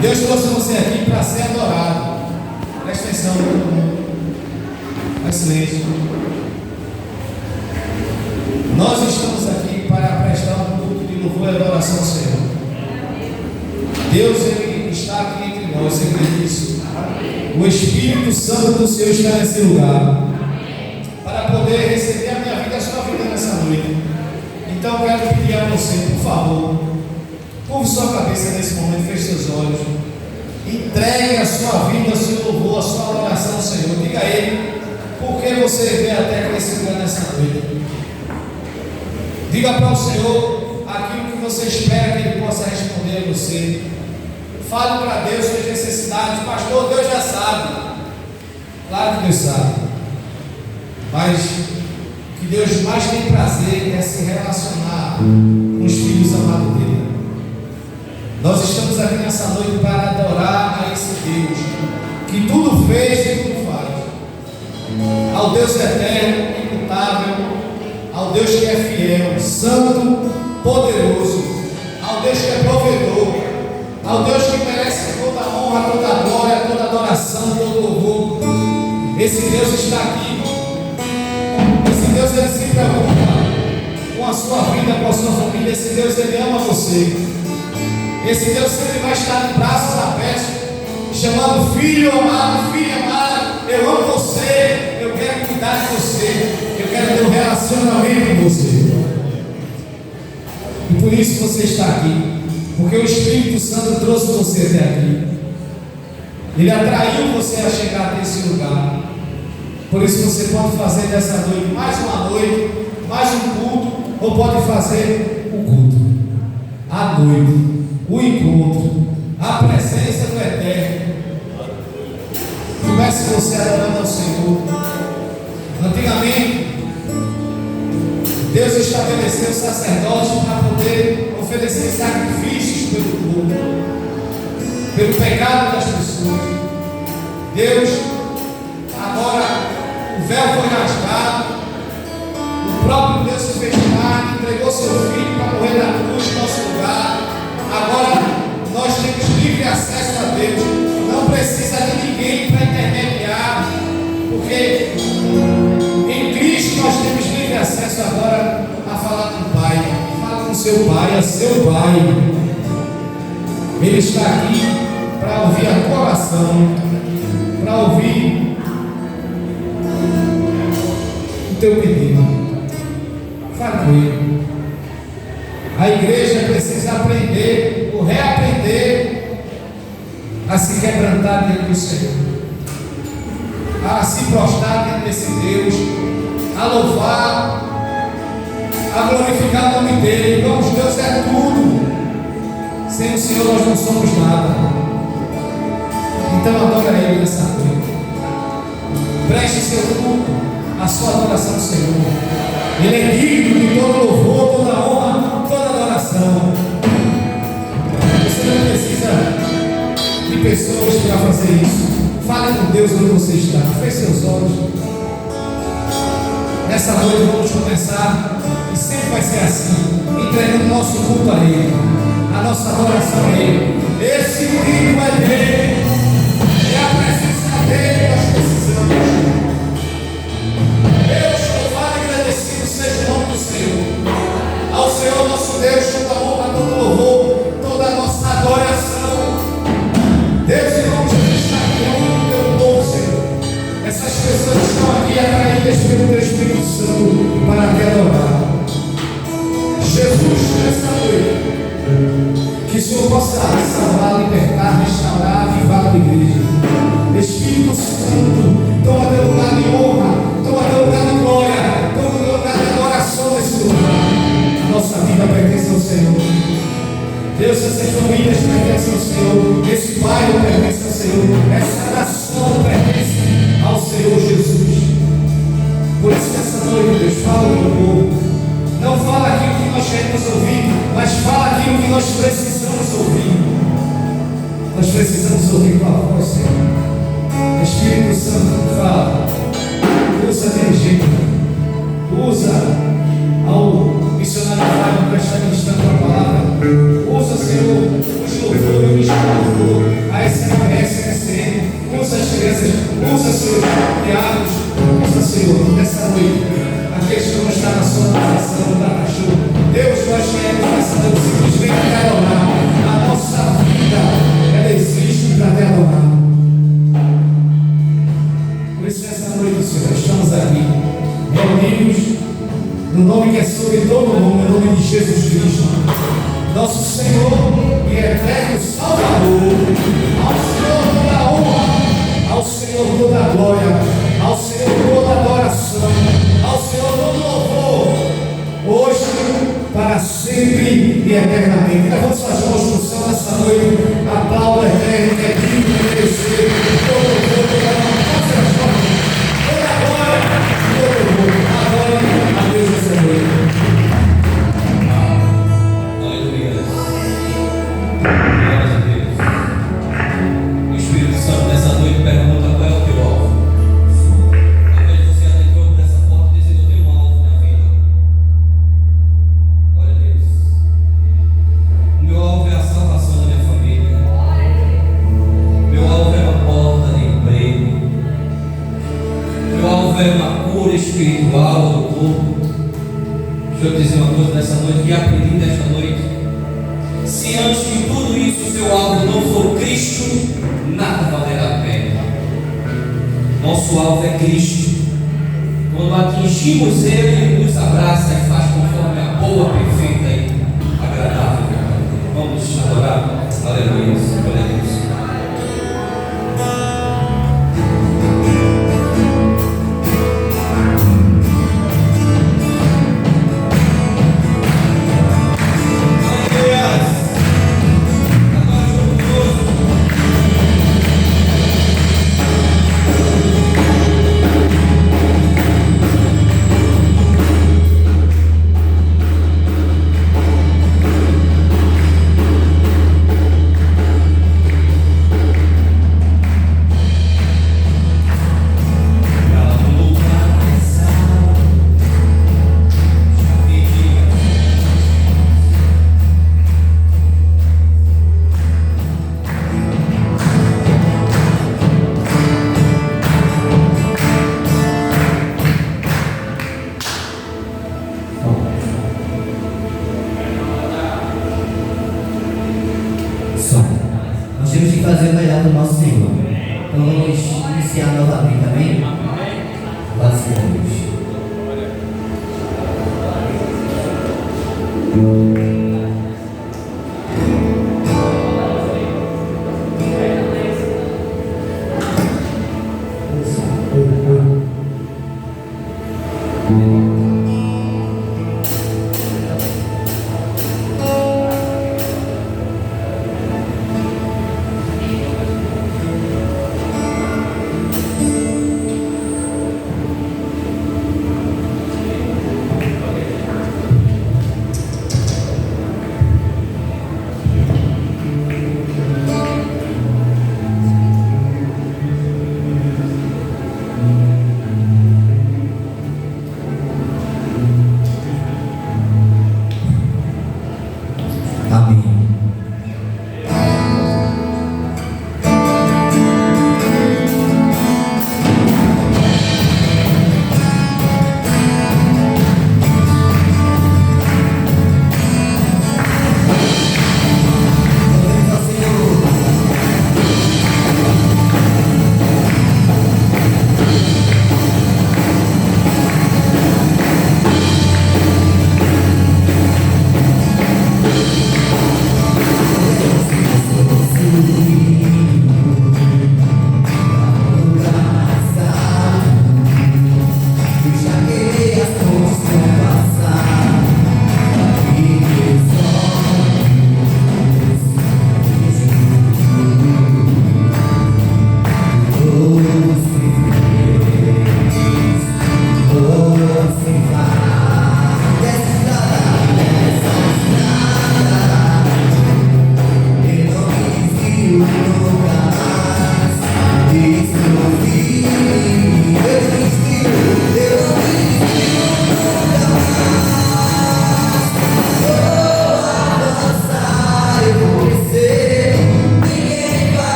Deus trouxe você aqui para ser adorado. Presta atenção, todo mundo. Faz silêncio. Nós estamos aqui para prestar um culto de louvor e adoração ao Senhor. Deus, Ele está aqui entre nós, você crê nisso? O Espírito Santo do Senhor está nesse lugar para poder receber a minha vida, a sua vida nessa noite. Então eu quero pedir a você, por favor, curve sua cabeça nesse momento, feche seus olhos, entregue a sua vida, o seu louvor, a sua adoração ao Senhor. Diga a Ele por que você veio até com esse lugar nessa noite. Diga para o Senhor aquilo que você espera que Ele possa responder a você. Fale para Deus suas necessidades. Pastor, Deus já sabe. Claro que Deus sabe. Mas o que Deus mais tem prazer é se relacionar com os filhos amados dele. Nós estamos aqui nessa noite para adorar a esse Deus que tudo fez e tudo faz. Ao Deus eterno, imutável, ao Deus que é fiel, santo, poderoso, ao Deus que é provedor, ao Deus que merece toda a honra, toda a glória, toda a adoração, todo o louvor. Esse Deus está aqui. Esse Deus, Ele se preocupa com a sua vida, com a sua família. Esse Deus, Ele ama você. Esse Deus sempre vai estar de braços abertos, chamando: filho amado, filha amada, eu amo você, eu quero cuidar de você, eu quero ter um relacionamento com você. E por isso você está aqui, porque o Espírito Santo trouxe você até aqui. Ele atraiu você a chegar até esse lugar. Por isso você pode fazer dessa noite mais uma noite, mais um culto, ou pode fazer o culto, a noite, o encontro, a presença do Eterno. Comece você adorando ao Senhor. Antigamente, Deus estabeleceu sacerdotes para poder oferecer sacrifícios pelo povo, pelo pecado das pessoas. Deus, agora o véu foi rasgado, o próprio Deus se fez carne, entregou seu filho para morrer na cruz em nosso lugar. Agora nós temos livre acesso a Deus, não precisa de ninguém para intermediar, porque em Cristo nós temos livre acesso agora a falar com o Pai. Fala com seu Pai, é seu Pai. Ele está aqui para ouvir a tua oração, para ouvir o teu pedido. Fala com Ele. A igreja precisa aprender ou reaprender a se quebrantar diante do Senhor, a se prostrar diante desse Deus, a louvar, a glorificar o nome dele. Irmãos, Deus é tudo. Sem o Senhor nós não somos nada. Então adora Ele nessa noite. Preste seu culto, a sua adoração ao Senhor. Ele é digno de todo louvor, toda honra, toda adoração. Você não precisa de pessoas para fazer isso. Fale com Deus onde você está. Feche seus olhos. Nessa noite vamos começar, e sempre vai ser assim, entregando o nosso culto a Ele, a nossa adoração a Ele. Esse grito é dele, é a presença dele que nós precisamos. Deus, louvado e agradecido seja o nome do Senhor. Ao Senhor nosso Deus, toda a honra, todo o louvor, toda a nossa adoração. Deus, em nome de Jesus, está aqui no teu povo, Senhor. Essas pessoas estão aqui atraídas pelo teu Espírito Santo para te adorar. Jesus, nessa noite, que o Senhor possa salvar, libertar, restaurar, avivar a igreja. Espírito Santo, toma teu lugar de honra, toma teu lugar de glória, toma teu lugar de adoração nesse lugar. A nossa vida pertence ao Senhor. Deus, essas famílias pertencem ao Senhor, esse bairro pertence ao Senhor, essa nação pertence ao Senhor Jesus. Por isso, nessa noite, Deus, fala ao teu povo. Não fala aquilo que nós queremos ouvir, mas fala aquilo que nós precisamos ouvir. Nós precisamos ouvir tua voz, Senhor. Espírito Santo, fala. Usa a dirigir, usa ao missionário Fábio para estar ministrando a palavra. Usa, Senhor, os louvores, os louvores. Jesus Cristo, nosso Senhor e eterno Salvador. Ao Senhor toda a honra, ao Senhor toda a glória, ao Senhor toda a adoração, ao Senhor todo louvor, hoje, para sempre e eternamente. Levante suas mãos no céu nessa noite, aplauda eterno, que é digno de merecer todo louvor, toda a glória, todo louvor. Adore a Deus nessa noite. Espiritual do corpo. Deixa eu dizer uma coisa nessa noite que aprendi nesta noite. Se antes de tudo isso o seu alvo não for Cristo, nada valerá a pena. Nosso alvo é Cristo. Quando atingimos Ele, Ele nos abraça e faz conforme a boa, perfeita e agradável. Vamos adorar. Aleluia. Glória a Deus.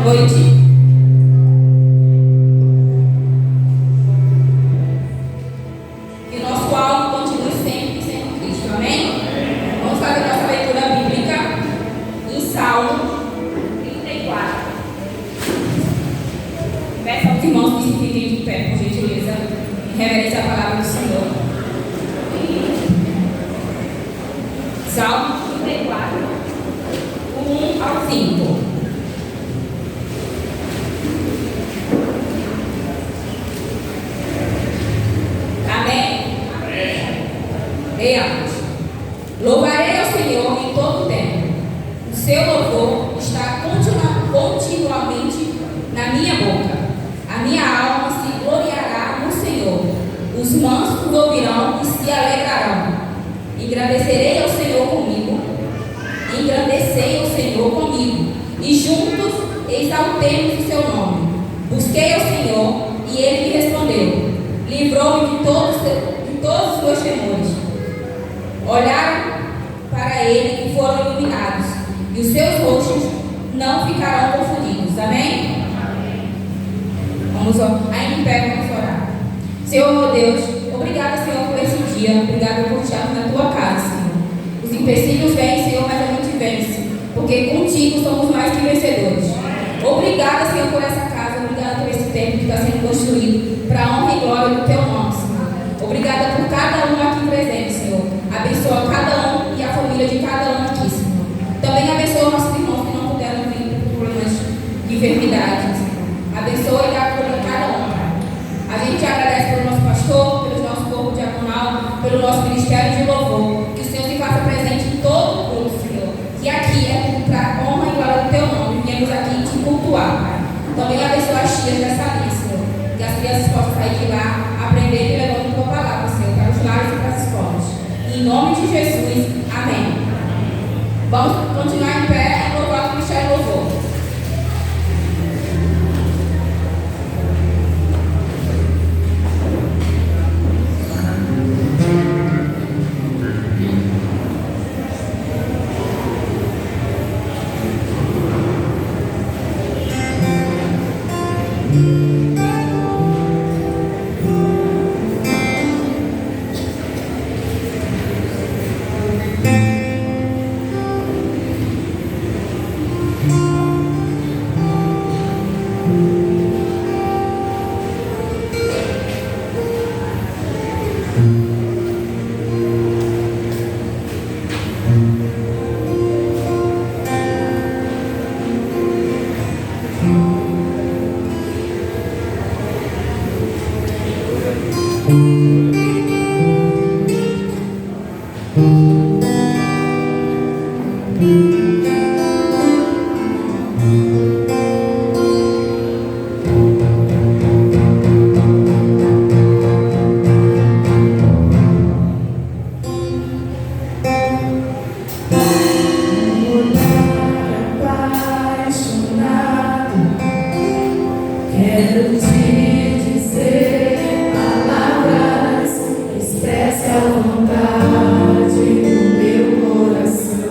noite. Que o nosso alvo continue sempre sendo Cristo, amém? Vamos fazer nossa leitura bíblica em Salmo 34. Peço aos irmãos que se fiquem de pé, por gentileza, em reverência à palavra do Senhor. Salmo 34, 1 ao 5. Leamos. Louvarei ao Senhor em todo o tempo. O seu louvor está continuamente na minha boca. A minha alma se gloriará no Senhor. Os mansos ouvirão e se alegrarão. Engrandecerei ao Senhor comigo. Engrandecei ao Senhor comigo. E juntos exaltemos o seu nome. Busquei ao Senhor e ele me respondeu. Livrou-me de todos os meus temores. Olharam para ele e foram iluminados, e os seus rostos não ficarão confundidos. Amém? Vamos ainda em pé, vamos orar. Senhor, meu Deus, obrigada, Senhor, por esse dia. Obrigada por estarmos na tua casa, Senhor. Os empecilhos vêm, Senhor, mas a gente vence, porque contigo somos mais que vencedores. Obrigada, Senhor, por essa casa. Obrigada por esse templo que está sendo construído para a honra e glória do teu nome, Senhor. Obrigada por cada um aqui presente, Senhor. Abençoa cada um e a família de cada um aqui, Senhor. Também abençoa nossos irmãos que não puderam vir por problemas de enfermidade, Senhor. Abençoa e dá cura a cada um. A gente agradece pelo nosso pastor, pelo nosso corpo diaconal, pelo nosso ministério de louvor. Que o Senhor se faça presente em todo o culto, Senhor. Que aqui é tudo para a honra e glória do teu nome. Viemos aqui te cultuar, Pai. Também abençoa as tias dessa linha, Senhor. Que as crianças possam sair de lá, aprender e levando a tua palavra, Senhor, para os lares e para as escolas. Em nome de Jesus, amém. Vamos continuar em pé e louvar o Ministério Louvor. Vontade do meu coração.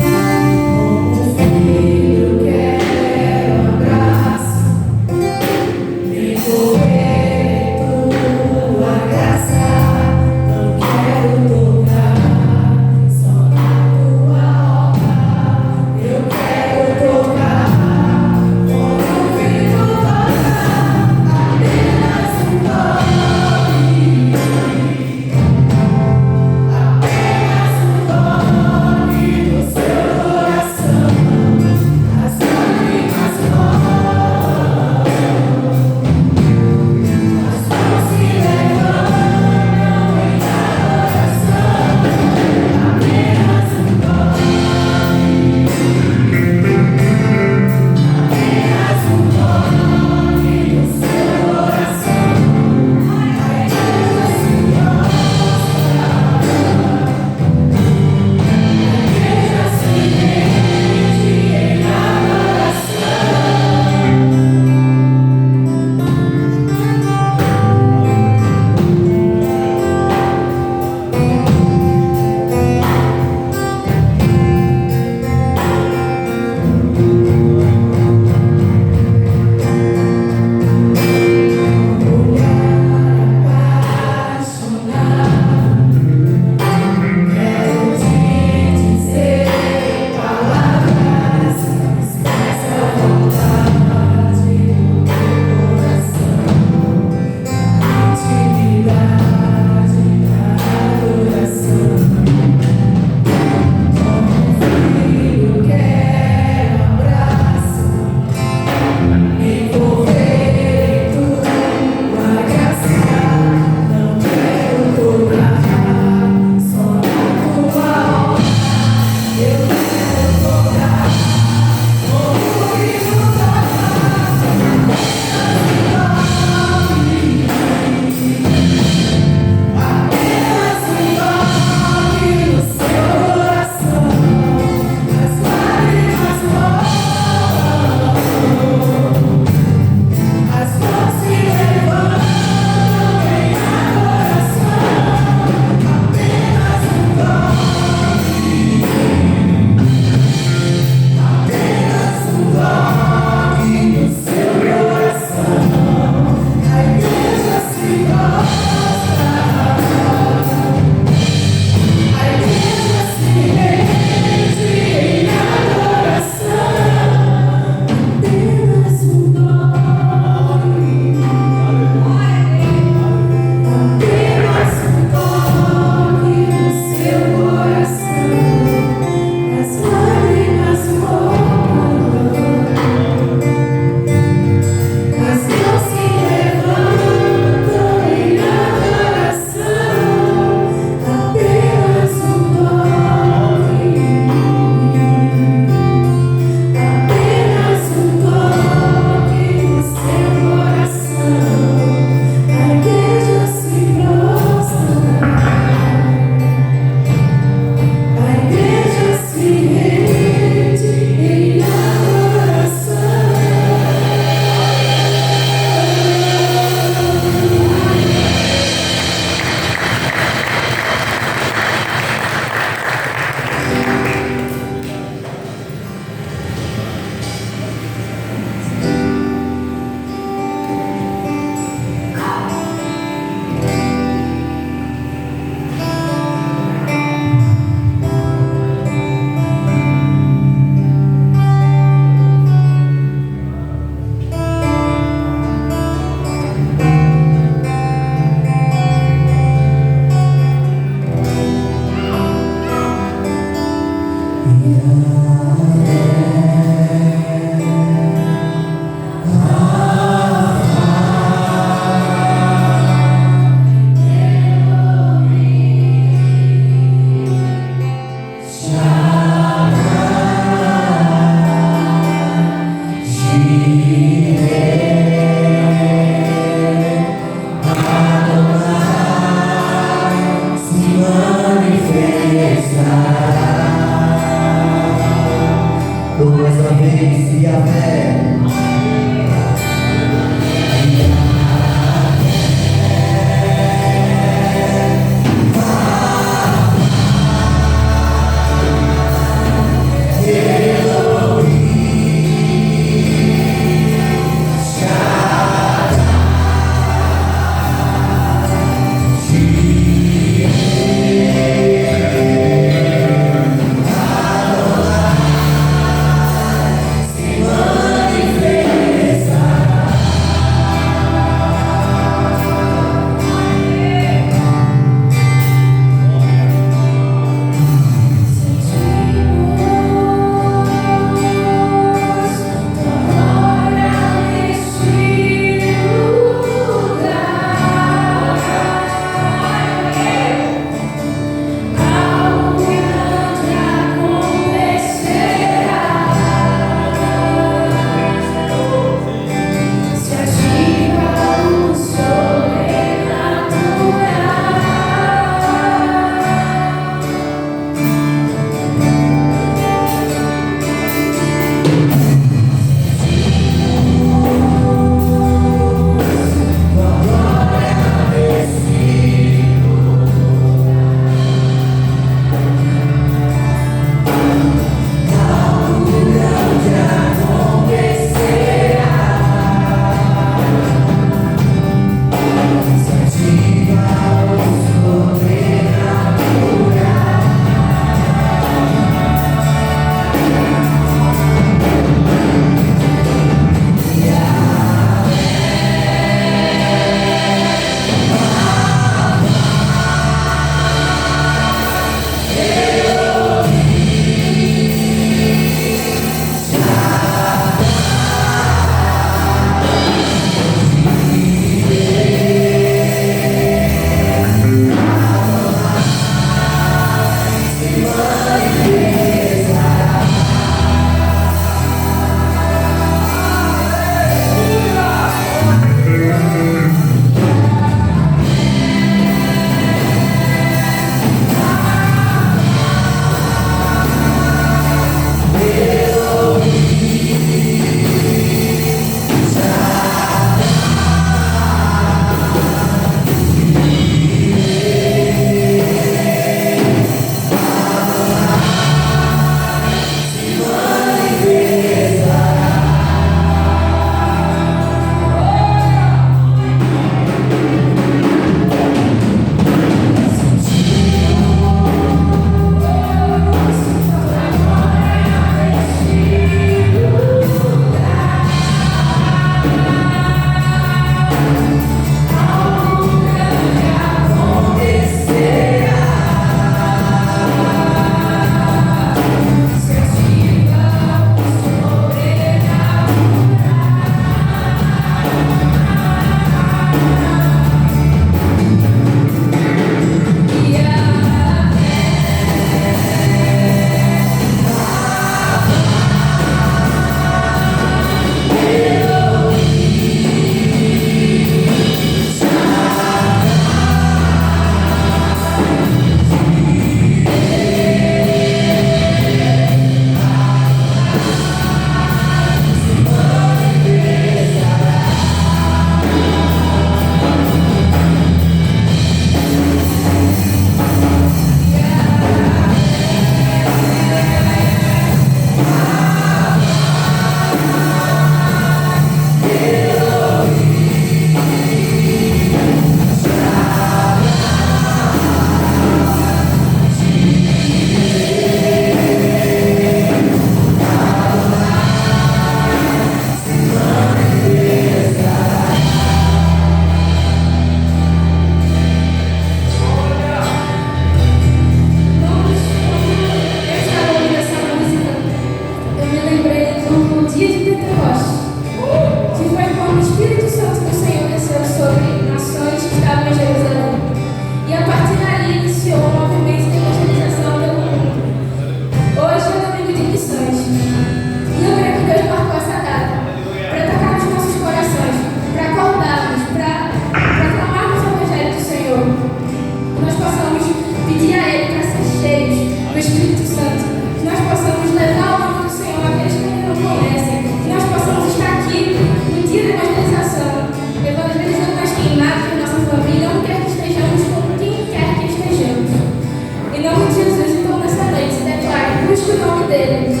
Deus.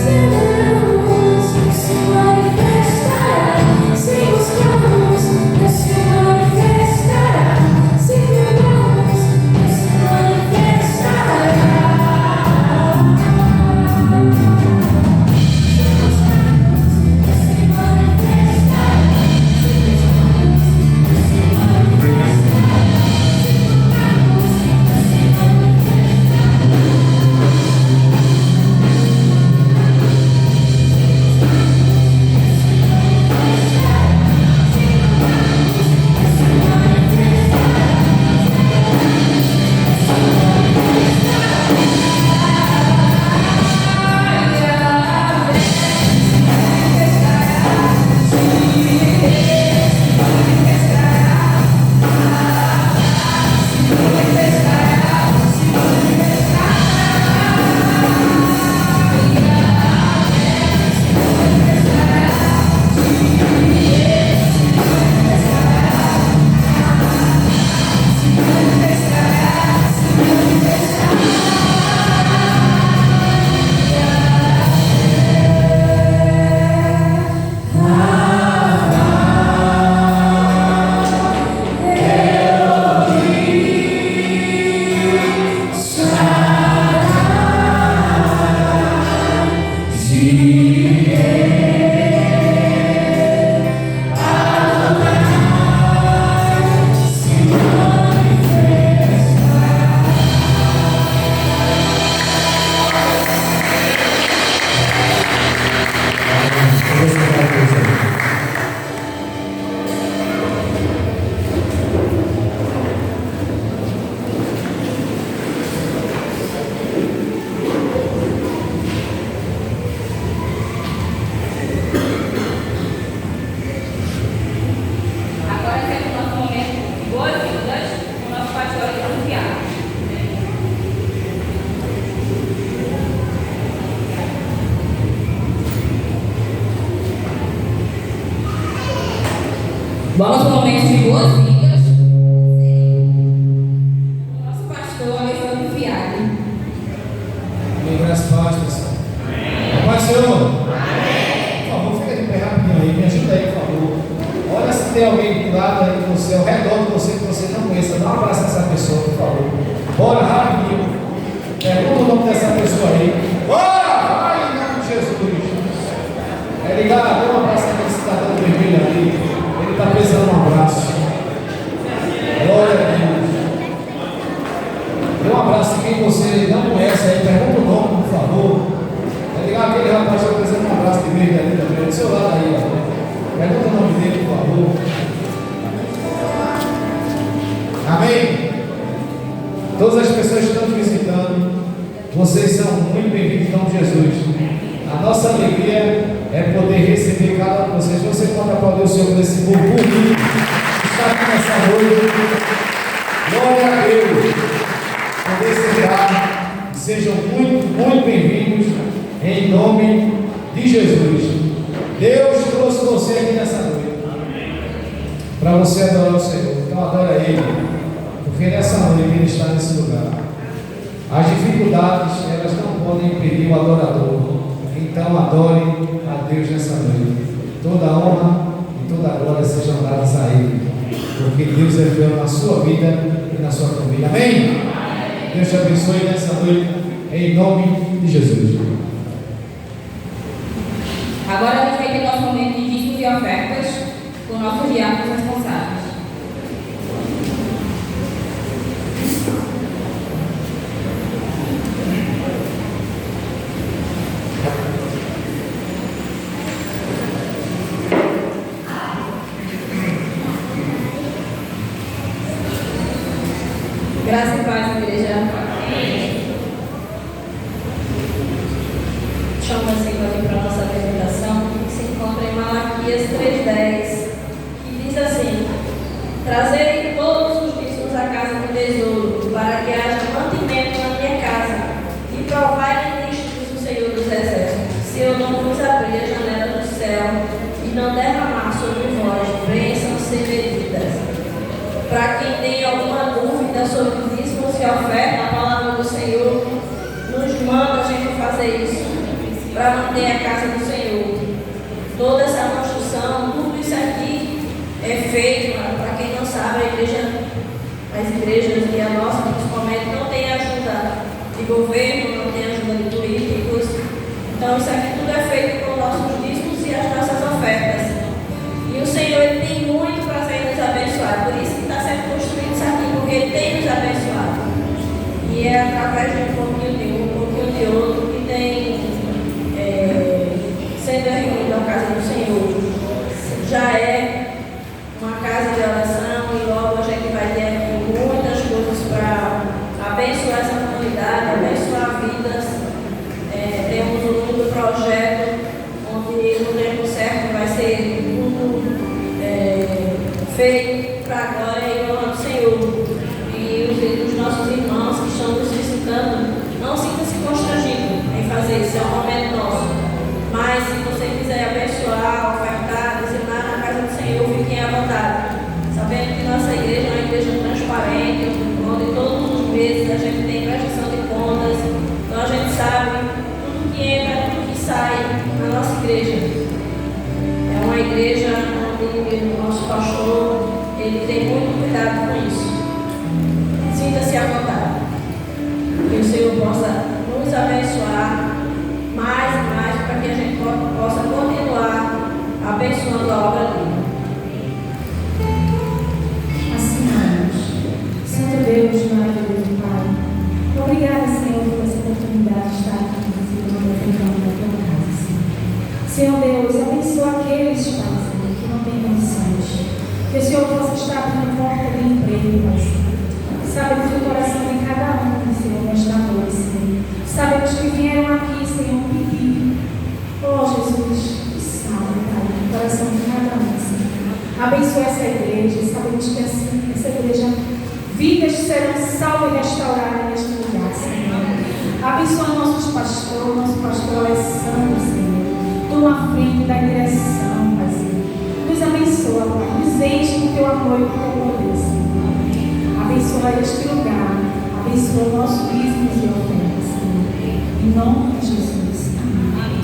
Se adoramos, se manifestará. Se buscamos, Deus se manifestará. Se clamamos, Deus se manifestará. Agora temos nosso momento de boas-vindas com o nosso pastor confiado. Vamos para o momento de boas-vindas com o nosso pastor Alessandro Fiado. Amém, graças a Deus, pessoal. Paz, Senhor. Por favor, fica de pé rapidinho aí, me ajuda aí, por favor. Olha se tem alguém do lado aí de você, ao redor de você que você não conheça, dá um abraço nessa pessoa, por favor. Bora rapidinho. Pergunta o nome dessa pessoa aí. Bora! Vai em nome de Jesus. É ligar, dê um abraço naquele cidadão vermelho ali. Ele está precisando de um abraço. Glória a Deus. Dê um abraço em quem você não conhece aí, pergunta o nome, por favor. É ligar aquele rapaz que está precisando de um abraço de verde ali também, do seu lado aí, ó. Pergunta o nome dele, por favor. Amém? Todas as pessoas que estão te visitando, vocês são muito bem-vindos em nome de Jesus. A nossa alegria é poder receber cada um de vocês. Você pode aplaudir o Senhor por esse povo bonito que está aqui nessa noite. Glória a Deus. Poder sentar. Sejam muito bem-vindos em nome de Jesus. Deus trouxe você aqui nessa noite para você adorar o Senhor. Então adora Ele, porque nessa noite Ele está nesse lugar. As dificuldades, elas não podem impedir o adorador. Então adore a Deus nessa noite. Toda a honra e toda a glória sejam dadas a Ele, porque Deus é fiel na sua vida e na sua família. Amém? Deus te abençoe nessa noite, em nome de Jesus. Agora a gente vai ter nosso momento de dízimos e ofertas com nossos diáconos responsáveis. Graça e paz, igreja. Chama assim para a nossa apresentação, que se encontra em Malaquias 3:10, que diz assim: trazei todos os dízimos à casa do tesouro, para que haja mantimento na minha casa, e provai que diz o Senhor dos Exércitos, se eu não vos abrir a janela do céu e não derramar sobre vós bênçãos sem medidas. Para quem tem alguma dúvida sobre dízimos e oferta, a palavra do Senhor nos manda a gente fazer isso, para manter a casa do Senhor. Toda essa construção, tudo isso aqui é feito, para quem não sabe, as igrejas e a nossa principalmente não tem ajuda de governo, não tem ajuda de políticos. Então isso aqui tudo é feito com nossos dízimos e as nossas ofertas. E o Senhor ele tem muito prazer em nos abençoar, por isso que está sendo construído isso aqui, porque Ele tem nos abençoado. E é através de um pouquinho de um pouquinho de outro que tem sendo reunido a casa do Senhor. Já é uma casa de oração e logo a gente vai ter aqui muitas coisas para abençoar essa comunidade, abençoar vidas. Temos um lindo projeto onde no tempo certo vai ser tudo feito para a glória e honra do Senhor. E os nossos irmãos que estão nos visitando, não sintam-se constrangidos em fazer isso, é um momento nosso. Mas se você quiser abençoar, ofertar, dizimar na casa do Senhor, fiquem à vontade. Sabendo que nossa igreja é uma igreja transparente, onde todos os meses a gente tem prestação de contas, então a gente sabe tudo que entra, tudo que sai na nossa igreja. É uma igreja onde o nosso pastor ele tem muito cuidado com isso. Sinta-se à vontade. Que o Senhor possa nos abençoar mais e mais para que a gente possa continuar abençoando a obra dele. Assinamos. Santo Deus, maravilhoso Pai, obrigada, Senhor, por essa oportunidade de estar aqui no da tua casa, Senhor. Senhor Deus, abençoa aqueles, Pai, Senhor, que não têm condições. Que o Senhor possa estar abrindo porta de emprego, Pai, Senhor. Sabe do coração de cada um, Senhor, nesta noite, Senhor. Sabe dos que vieram aqui, Senhor, pedir. Oh, Jesus, sabe, Pai, do coração de cada um, Senhor. Abençoa essa igreja. Sabemos que assim, essa igreja, vidas serão salvas e restauradas neste lugar, Senhor. Abençoa nossos pastores, nosso pastor Alessandro, Senhor. Toma frente da direção, Pai, Senhor. Nos abençoa, Pai. Nos enche com teu amor e com teu poder, Senhor. Abençoa este lugar. Abençoa o nosso dízimo e oferta, Senhor. Em nome de Jesus. Amém.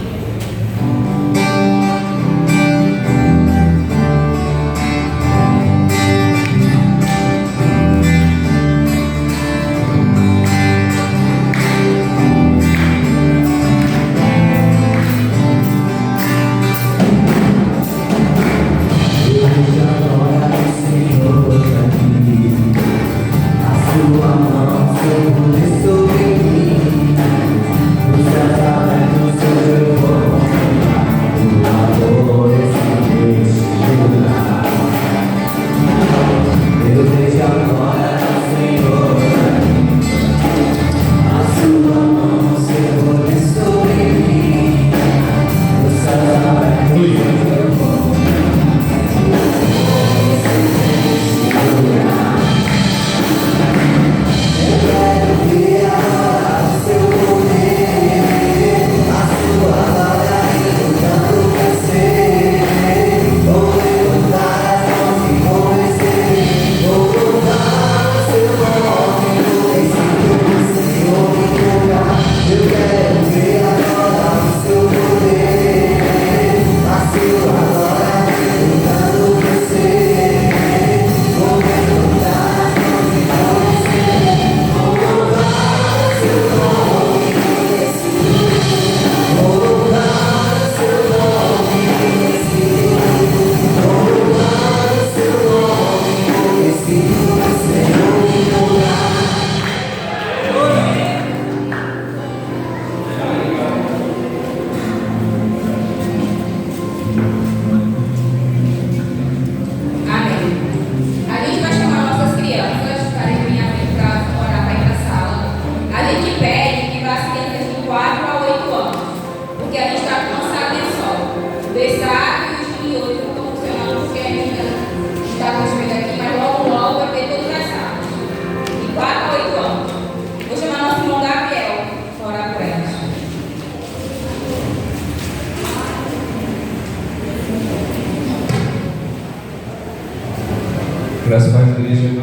Graças a Deus, igreja,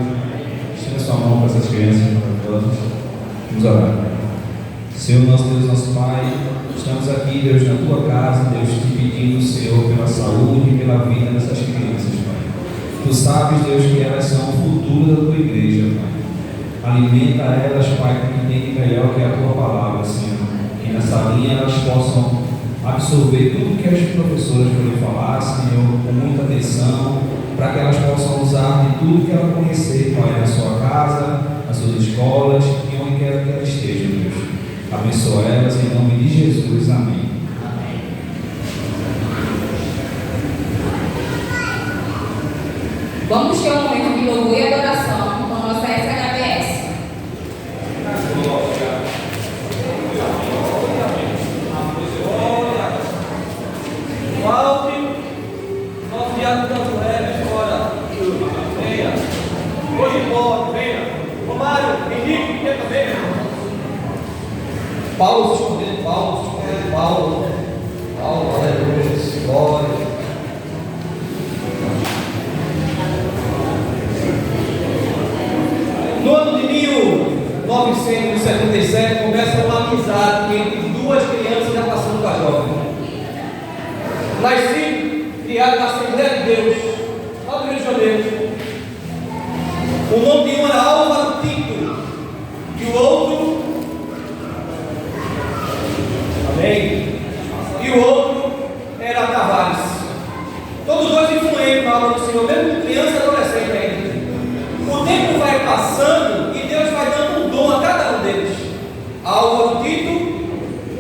estenda sua mão para essas crianças maravilhosas. Vamos orar. Senhor, nosso Deus, nosso Pai, estamos aqui, Deus, na tua casa, Deus, te pedindo, Senhor, pela saúde e pela vida dessas crianças, Pai. Tu sabes, Deus, que elas são o futuro da tua igreja, Pai. Alimenta elas, Pai, com o que tem de melhor, que é a tua palavra, Senhor. Que nessa linha elas possam absorver tudo que as professoras forem falar, Senhor, com muita atenção, para que elas possam usar de tudo que ela conhecer, Pai, na sua casa, nas suas escolas e onde quer que elas estejam, Deus. Abençoa elas em nome de Jesus. Amém. Vamos ter um momento de louvor e adoração com a nossa SHBS. Walter, nosso diácono da Suécia, agora, venha. Hoje pode, venha. Romário, Henrique, venha também. Paulo se escondendo, Paulo, aleluia, glória. No ano de 1977 começa uma amizade entre duas crianças da Nação da Jovem. Nascido, criado na Assembleia de Deus, lá do Rio de Janeiro. O nome de um era Álvaro Tito e o outro, amém? E o outro era Tavares. Todos dois influentes na obra do Senhor, mesmo criança e adolescente ainda. O tempo vai passando e Deus vai dando um dom a cada um deles. Álvaro Tito,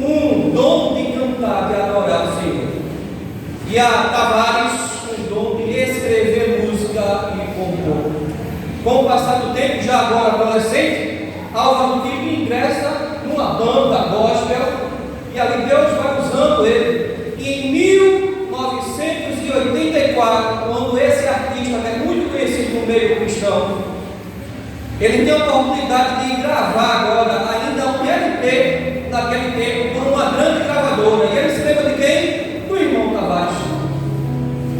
um dom de cantar, de adorar o Senhor. E a Tavares, um dom de escrever música e compor. Com o passar do tempo, já agora adolescente, Álvaro Tito ingressa numa banda gospel e ali Deus vai usando ele. E em 1984, quando esse artista é muito conhecido no meio cristão, ele tem a oportunidade de gravar agora ainda um LP naquele tempo por uma grande gravadora. E ele se lembra de quem? Do irmão Tavares.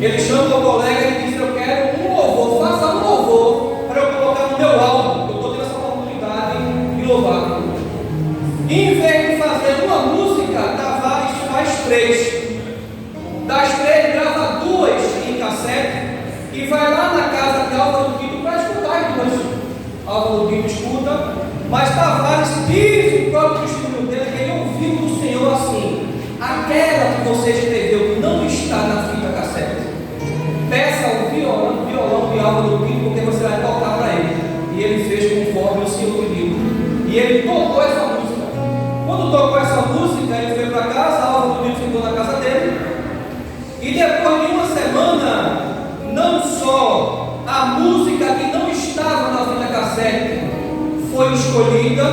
Ele chama o colega e diz: eu quero um louvor, faça um louvor para eu colocar no meu álbum. Eu estou tendo essa oportunidade de louvar. E em vez de fazer uma música, Tavares faz 3. Das 3, grava 2 em cassete e vai lá na casa de Álvaro Tito para escutar as 2. Álvaro Tito escuta, mas Tavares diz o próprio testemunho dele que ele ouviu do Senhor assim: aquela que você escreveu que não está na fita cassete, peça o violão de Álvaro Tito, porque você vai tocar para ele. E ele fez conforme o Senhor pediu. E ele tocou essa música. Quando tocou essa música, ele foi para casa, Álvaro Tito ficou na casa dele. E depois de uma semana, não só a música que não estava na fita cassete foi escolhida,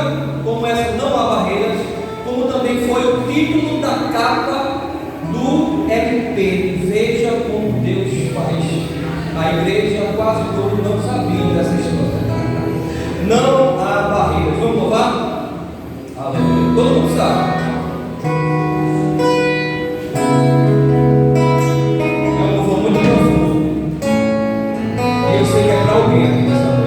como essa Não Há Barreiras, como também foi o título da capa do LP. Veja como Deus faz. A igreja quase todos não sabiam dessa história. Não há barreiras. Vamos louvar? Aleluia. Todo mundo sabe. Eu sei que é para alguém aqui nessa noite.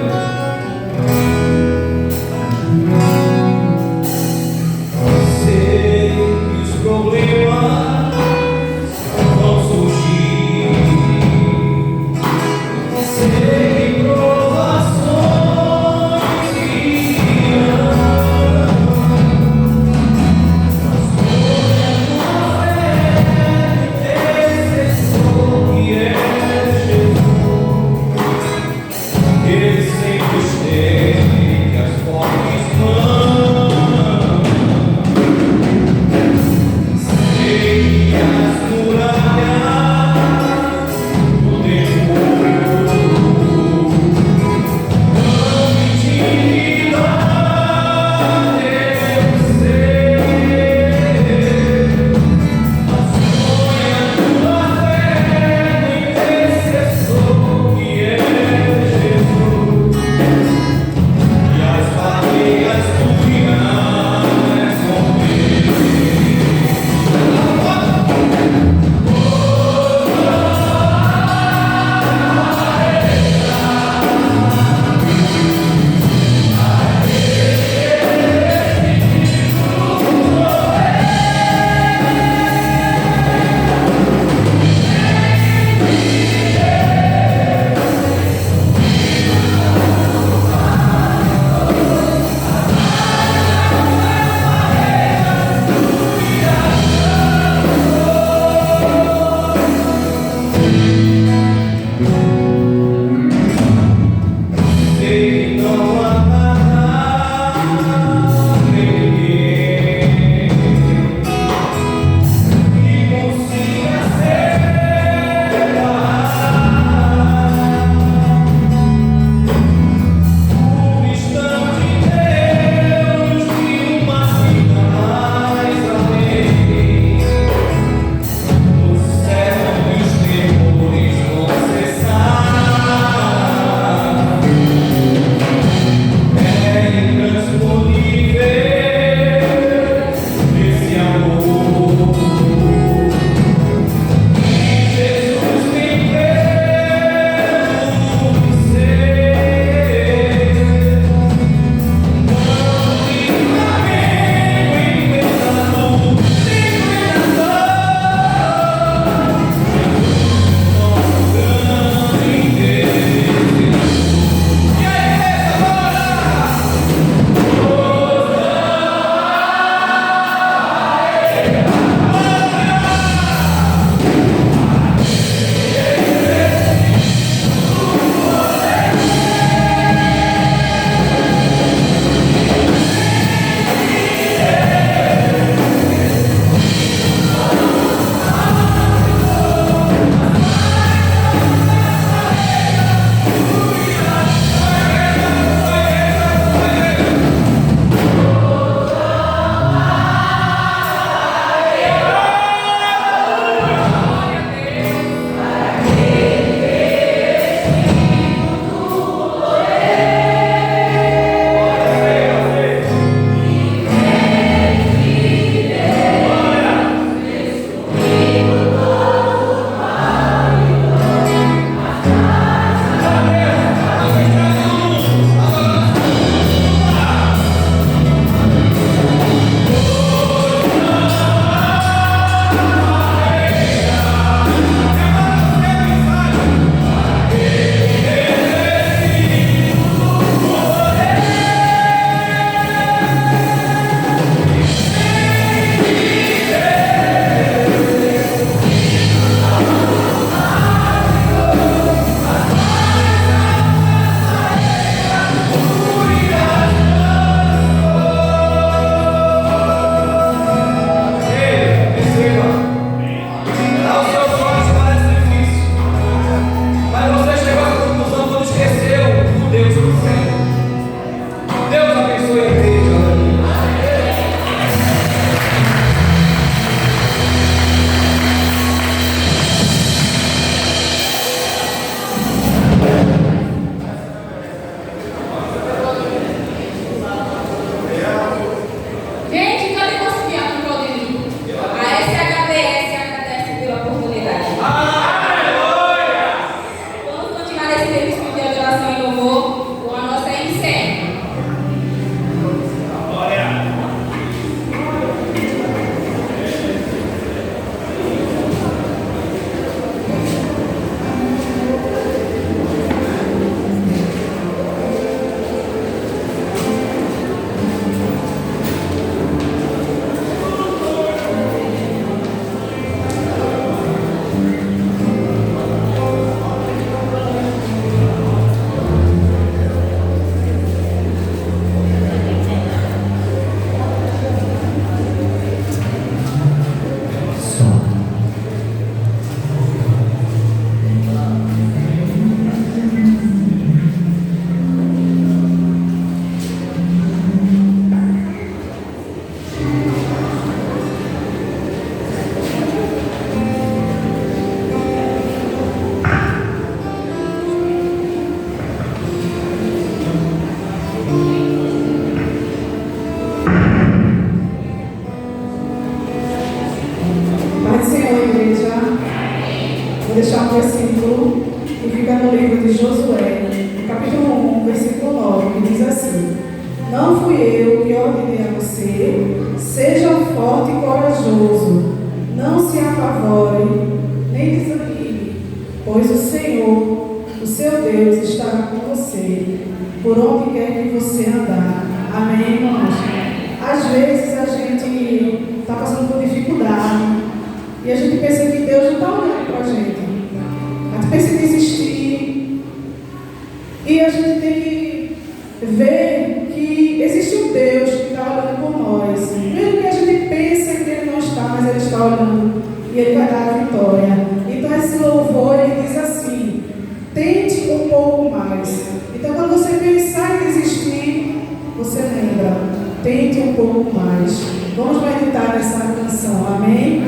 Sei que os problemas vão surgir. Sei que provações virão. Mas Não fui eu que ordenei a você. Seja forte e corajoso. Não se apavore, nem desanime, pois o Senhor, o seu Deus, estará com você, por onde quer que você andar. Amém, irmãos? Às vezes a gente está passando por dificuldade e a gente pensa que Deus não está olhando para a gente. A gente pensa em desistir. E a gente tem que ver que existe um Deus que está olhando por nós. Mesmo que a gente pense que Ele não está, mas Ele está olhando e Ele vai dar a vitória. Então esse louvor, ele diz assim: tente um pouco mais. Então quando você pensar em desistir, você lembra, tente um pouco mais. Vamos meditar nessa canção, amém?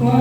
Quando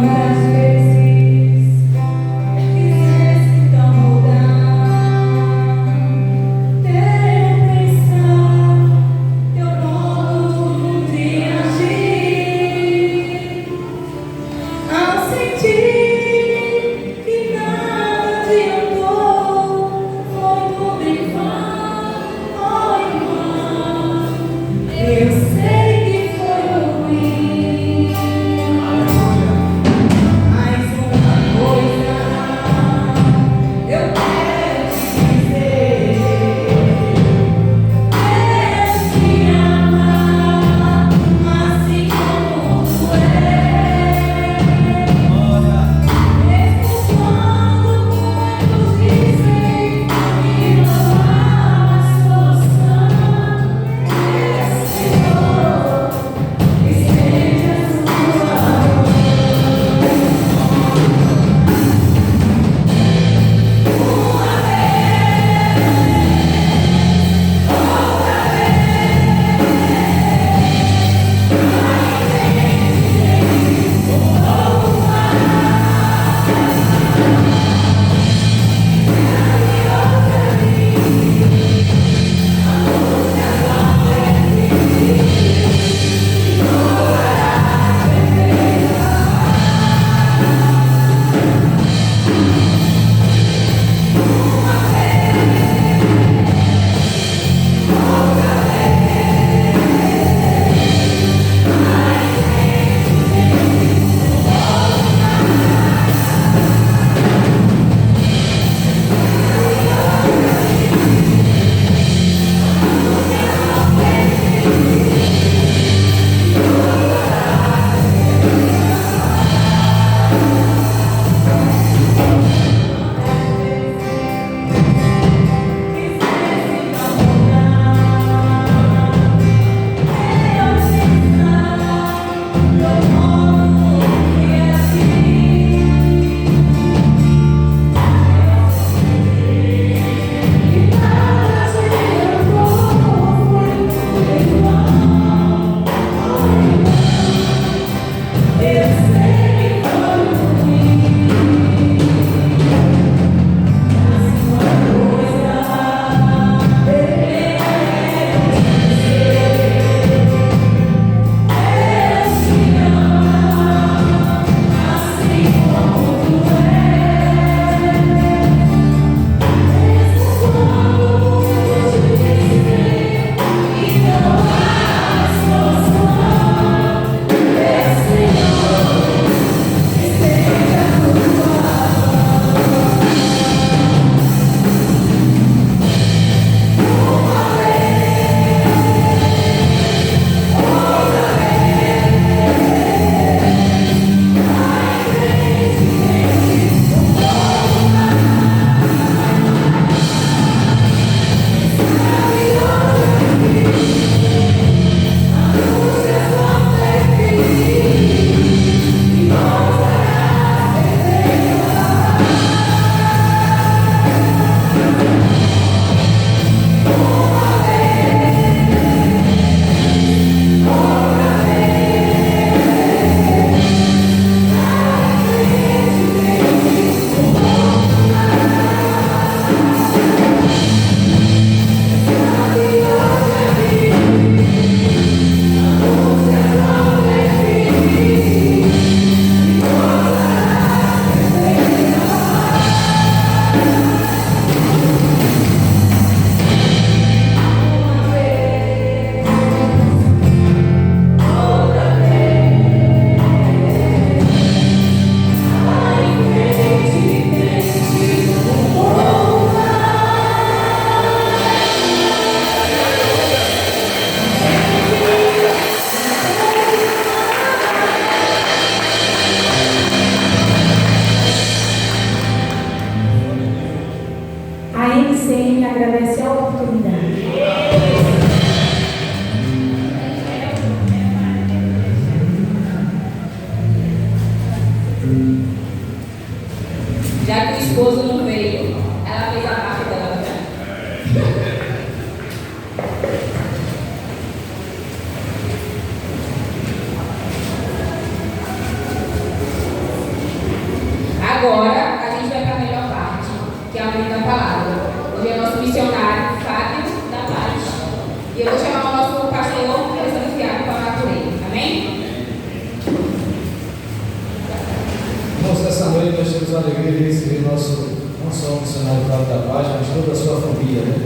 de receber nosso, não só o missionário Flávio da Paz, mas toda a sua família, né?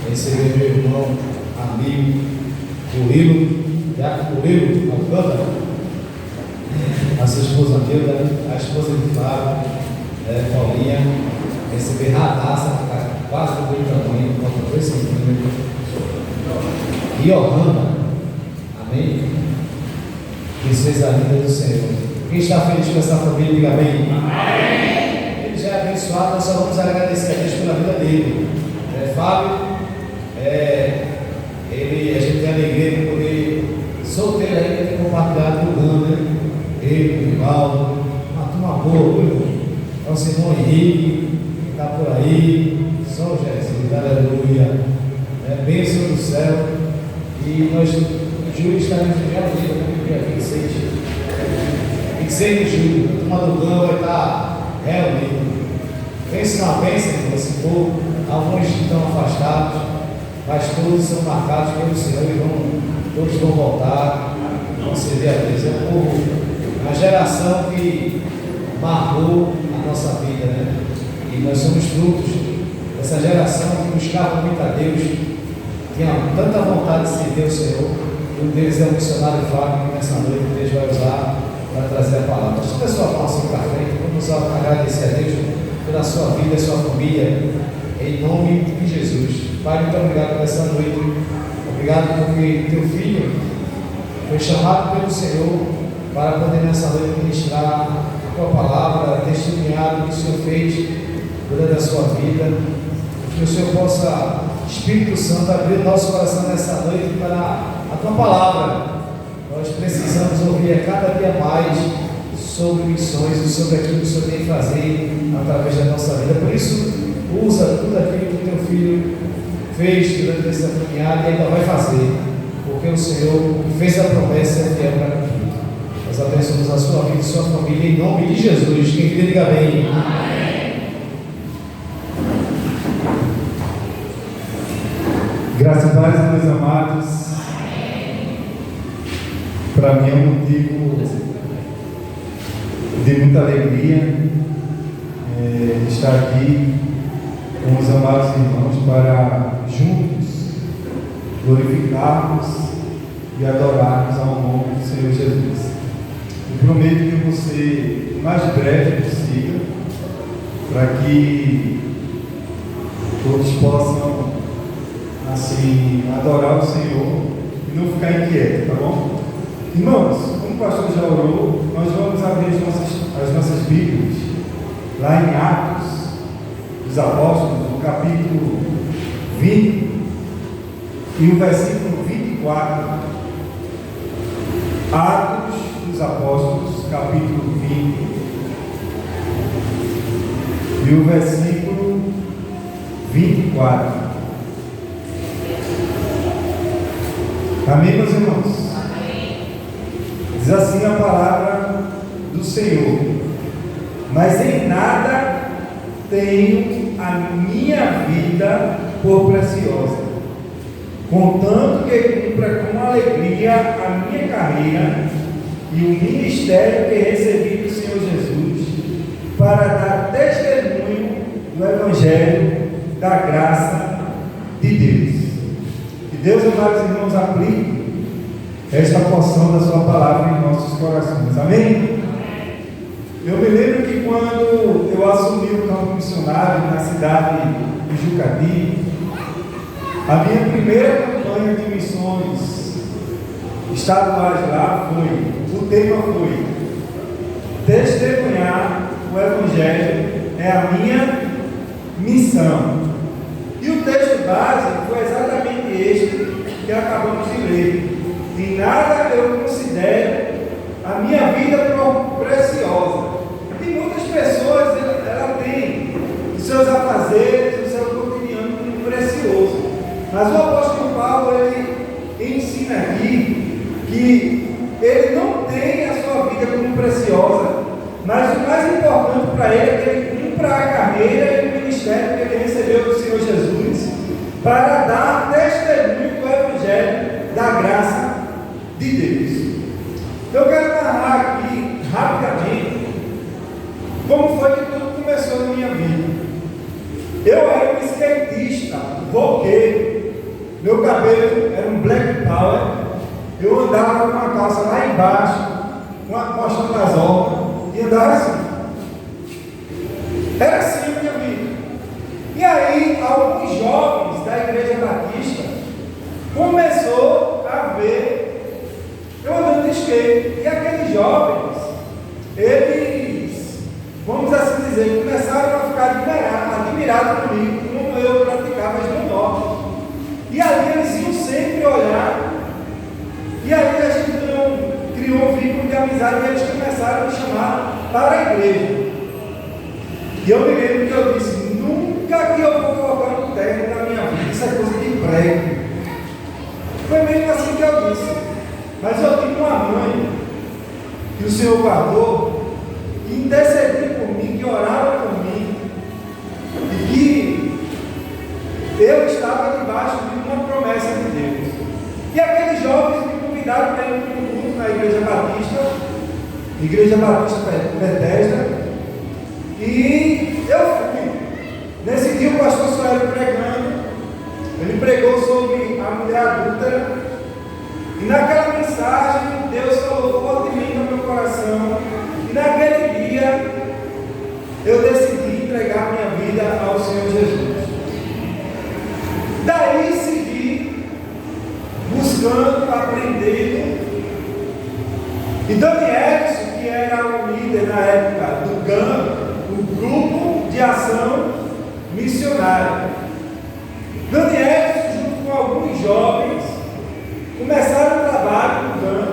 Receber meu irmão, amigo, Murilo, Murilo, Alcântara, a sua esposa Neuda, a esposa de Flávio, Paulinha, receber Radassa, que está quase do meio tamanho, falta 2 centímetros, e Johanna, amém? Princesa linda do Senhor. Quem está feliz com essa família, diga amém. Amém. Ele já é abençoado, nós só vamos agradecer a Deus pela vida dele. Fábio, a gente tem a alegria de poder, solteiro ainda, ter compartilhado o Gano, né? Ele, o Rivaldo, uma turma boa, viu? Nosso irmão Henrique, que está por aí, São Jesus, aleluia, bênção do céu. E nós, em julho, estaremos em Realmente, dia 26 de julho, a turma do Gano vai estar realmente. Pense na bênção, esse povo, alguns estão afastados, mas todos são marcados pelo Senhor e todos vão voltar, vão servir a Deus. É um povo, uma geração que marcou a nossa vida, né? E nós somos frutos dessa geração que buscava muito a Deus, tinha tanta vontade de servir ao Senhor. E um deles é o missionário Fábio, que nessa noite Deus vai usar para trazer a palavra. Se a pessoa passa para frente, vamos agradecer a Deus pela sua vida, a sua família, em nome de Jesus. Pai, muito obrigado por essa noite. Obrigado porque teu filho foi chamado pelo Senhor para poder nessa noite ministrar a tua palavra, testemunhar o que o Senhor fez durante a sua vida. Que o Senhor possa, Espírito Santo, abrir o nosso coração nessa noite para a tua palavra. Nós precisamos ouvir a cada dia mais sobre missões e sobre aquilo que o Senhor tem que fazer através da nossa vida. Por isso, usa tudo aquilo que o teu filho fez durante essa caminhada e ainda vai fazer, porque o Senhor fez a promessa e é fiel para cumprir. Nós abençoamos a sua vida e a sua família em nome de Jesus. Quem crê, diga bem. Amém. Graças a Deus, meus amados. Para mim é um motivo de muita alegria estar aqui com os amados irmãos para juntos glorificarmos e adorarmos ao nome do Senhor Jesus. Eu prometo que eu vou ser o mais breve possível para que todos possam assim adorar o Senhor e não ficar inquieto, tá bom? Irmãos, como o pastor já orou, nós vamos abrir as nossas Bíblias lá em Atos dos Apóstolos, no capítulo 20 e o versículo 24. Atos dos Apóstolos, capítulo 20 e o versículo 24. Amém, meus irmãos? Diz assim a palavra do Senhor: mas em nada tenho a minha vida por preciosa, contanto que cumpra com alegria a minha carreira e o ministério que recebi do Senhor Jesus, para dar testemunho do Evangelho da graça de Deus. Que Deus, amados irmãos, aplique esta porção da sua palavra em nossos corações. Amém? Eu me lembro que quando eu assumi o campo missionário na cidade de Jucati, a minha primeira campanha de missões estaduais lá o tema foi testemunhar o Evangelho é a minha missão. E o texto base foi exatamente este que acabamos de ler. Em nada eu considero a minha vida preciosa. E muitas pessoas, ela tem os seus afazeres, o seu cotidiano como precioso. Mas o apóstolo Paulo, ele ensina aqui que ele não tem a sua vida como preciosa, mas o mais importante para ele é que ele cumpra a carreira e o ministério que ele recebeu do Senhor Jesus, para dar testemunho do Evangelho da graça de Deus. Eu quero narrar aqui rapidamente como foi que tudo começou. começou na minha vida. Eu era um skatista, roqueiro, meu cabelo era um black power, eu andava com a calça lá embaixo, mostrando as obras, e andava assim. Era assim a minha vida. E aí, alguns jovens da Igreja Batista começou a ver eu andando de skate. E aqueles jovens, eles, vamos assim dizer, começaram a ficar admirados comigo, como eu praticava as manobras. E ali eles iam sempre olhar. E aí a gente criou um vínculo de amizade e eles começaram a me chamar para a igreja. E eu me lembro que eu disse, nunca que eu vou colocar um terno na minha vida, isso é coisa de prego. Foi mesmo assim que eu disse. Mas eu tinha uma mãe que o Senhor guardou, que intercedia por mim, que orava por mim, e que eu estava debaixo de uma promessa de Deus. E aqueles jovens me convidaram para ir para um culto na Igreja Batista Bethesda, e eu fui. Nesse dia o pastor Soares pregando, ele pregou sobre a mulher adúltera, e naquela mensagem Deus falou fortemente no meu coração, e naquele dia eu decidi entregar minha vida ao Senhor Jesus. Daí segui buscando, aprendendo, e Danielson, que era o líder na época do GAM, o Grupo de Ação Missionária, Danielson, junto com alguns jovens, começaram um trabalho no GAM,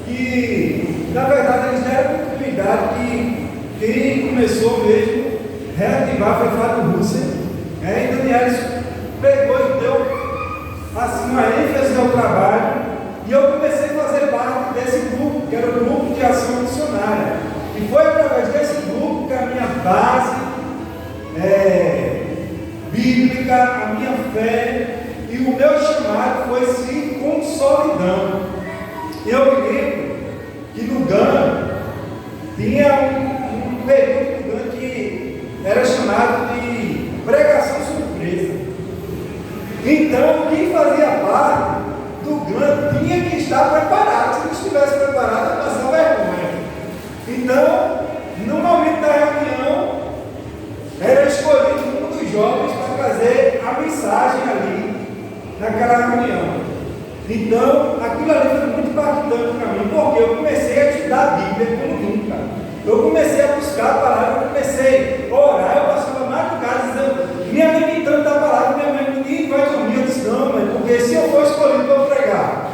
que na verdade eles deram continuidade, que quem começou mesmo a reativar foi Fábio Russell, e Danielson pegou e deu assim uma ênfase ao trabalho, e eu comecei a fazer parte desse grupo, que era o Grupo de Ação Missionária, e foi através desse grupo que a minha base bíblica, a minha fé e o meu chamado foi se consolidando. Eu me lembro que no GAM tinha um período do GAM que era chamado de pregação surpresa. Então, quem fazia parte do GAM tinha que estar preparado. Se não estivesse preparado, passava vergonha. Então, no momento da reunião, era escolhido um dos jovens para trazer a mensagem ali, naquela reunião. Então, aquilo ali foi muito impactante para mim, porque eu comecei a estudar a Bíblia como nunca. Eu comecei a buscar a palavra, eu comecei a orar, eu passava madrugada dizendo, minha mãe me dando da palavra, minha mãe ninguém vai dormir. Eu disse, não, mãe, porque se eu for escolhido para pregar,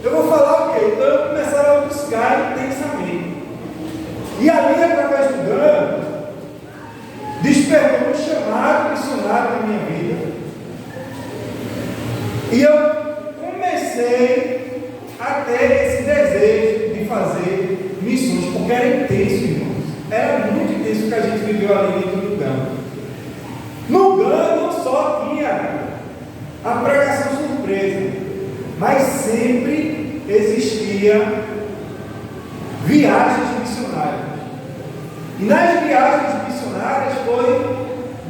eu vou falar o quê? Então eu começava a buscar intensamente. E ali, através do GAM, despertou um chamado missionário na minha vida. E eu comecei a ter esse desejo de fazer missões, porque era intenso, irmãos. Era muito intenso o que a gente viveu ali dentro do GAM. No GAM não só tinha a pregação surpresa, mas sempre existia viagens missionárias. E nas viagens missionárias foi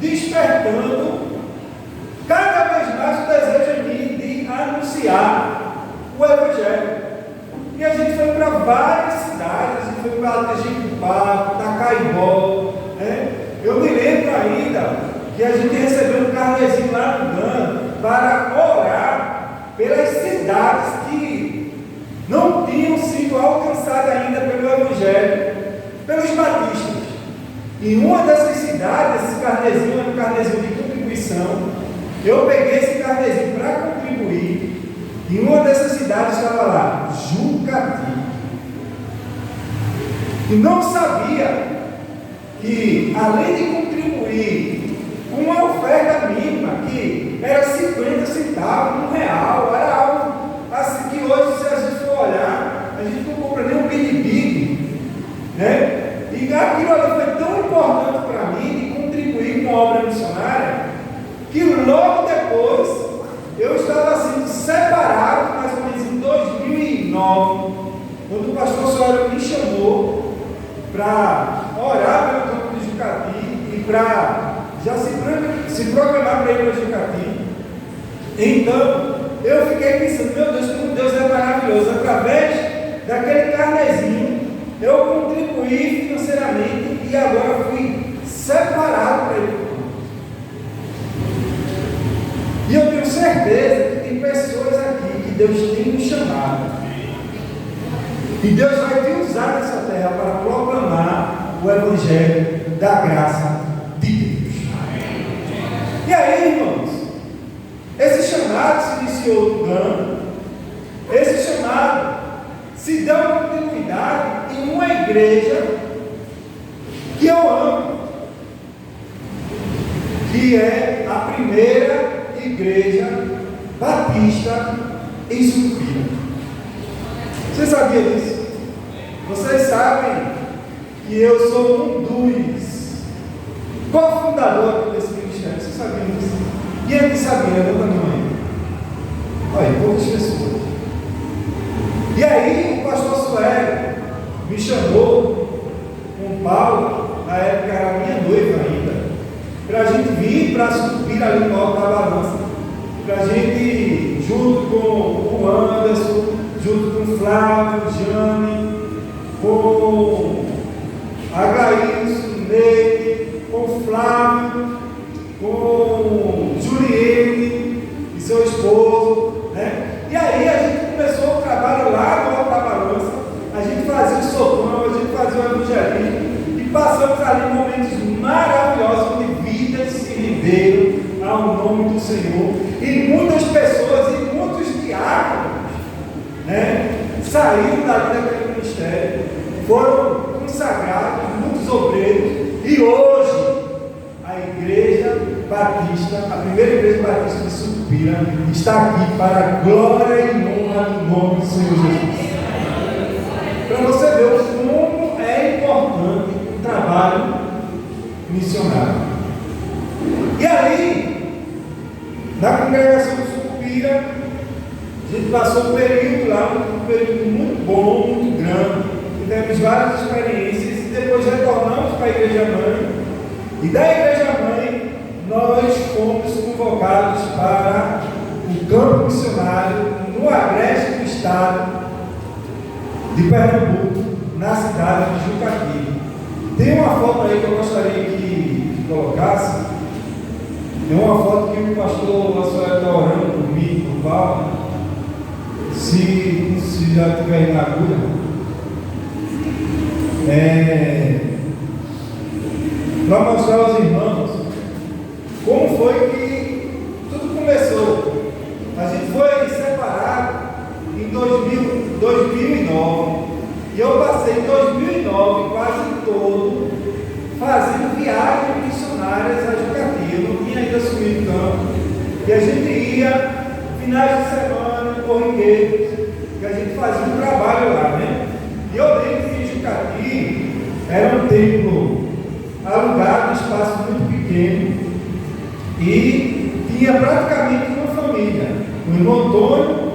despertando cada vez mais o desejo em mim de anunciar o Evangelho. E a gente foi para várias cidades, a gente foi para Tegipapo, Tacaibó, Eu me lembro ainda que a gente recebeu um carnezinho lá no GAM para orar pelas cidades que não tinham sido alcançadas ainda pelo Evangelho, pelos batistas. Em uma dessas cidades, esse carnezinho era um carnezinho de contribuição. Eu peguei esse carnezinho para contribuir. Em uma dessas cidades estava lá, Jucati. E não sabia que, além de contribuir com uma oferta mínima, que era 50 centavos, R$1, era algo assim que hoje, se a gente for olhar, a gente não compra nem um big, né? E aquilo ali foi tão importante para mim de contribuir com a obra missionária, que logo depois eu estava sendo separado, mais ou menos em 2009, quando o pastor Soares me chamou para orar pelo campo de Jucati e para já se programar para ir para Jucati. Então, eu fiquei pensando, meu Deus, como Deus é maravilhoso. Através daquele carnezinho, eu contribuí financeiramente e agora fui separado para ir. E eu tenho certeza que tem pessoas aqui que Deus tem nos chamado. E Deus vai te usar nessa terra para proclamar o Evangelho da graça de Deus. E aí, irmãos, esse chamado se iniciou dando, esse chamado se deu continuidade em uma igreja que eu amo, que é a primeira igreja batista em Sucupira. Você sabia disso? Vocês sabem que eu sou um dos cofundadores desse ministério. Vocês sabiam disso? Quem é que sabia? Levanta a mão aí. Olha, poucas pessoas. E aí o pastor Sueli me chamou com Paulo, na época era minha noiva ainda, para a gente vir para subir ali no alto da balança, para a gente, junto com o Anderson, junto com o Flávio, Jane, com a Gaílson, Neide, com o Flávio, com Juliene e seu esposo, né? E aí a gente começou o trabalho lá no alto da balança, a gente fazia o sopão, a gente fazia o evangelismo e passamos ali momentos maravilhosos onde vidas se renderam ao nome do Senhor e muitas pessoas e muitos diáconos, né, saíram dali daquele ministério, foram consagrados, muitos obreiros, e hoje a igreja batista, a primeira igreja batista de Sucupira, está aqui para a glória e honra do nome do Senhor Jesus. Para você ver como é importante o trabalho missionário. E aí, na congregação de Sucupira, a gente passou um período lá, um período muito bom, muito grande. Tivemos várias experiências e depois retornamos para a igreja mãe. E da igreja mãe, nós fomos convocados para o campo missionário no agreste do estado de Pernambuco, na cidade de Jucati. Tem uma foto aí que eu gostaria que colocasse. Tem uma foto que o pastor Laçoel está orando por mim, por Paulo. Se já tiver na agulha. Para mostrar aos irmãos como foi que tudo começou. A gente foi separado em 2009 e eu passei 2009 quase todo fazendo viagens missionárias a Jucati. Eu não tinha ainda assumido campo e a gente ia finais de semana, corriqueiros, que a gente fazia um trabalho lá, né? E eu lembro que Jucati era um templo alugado, um espaço muito pequeno, e tinha praticamente uma família: o irmão Antônio,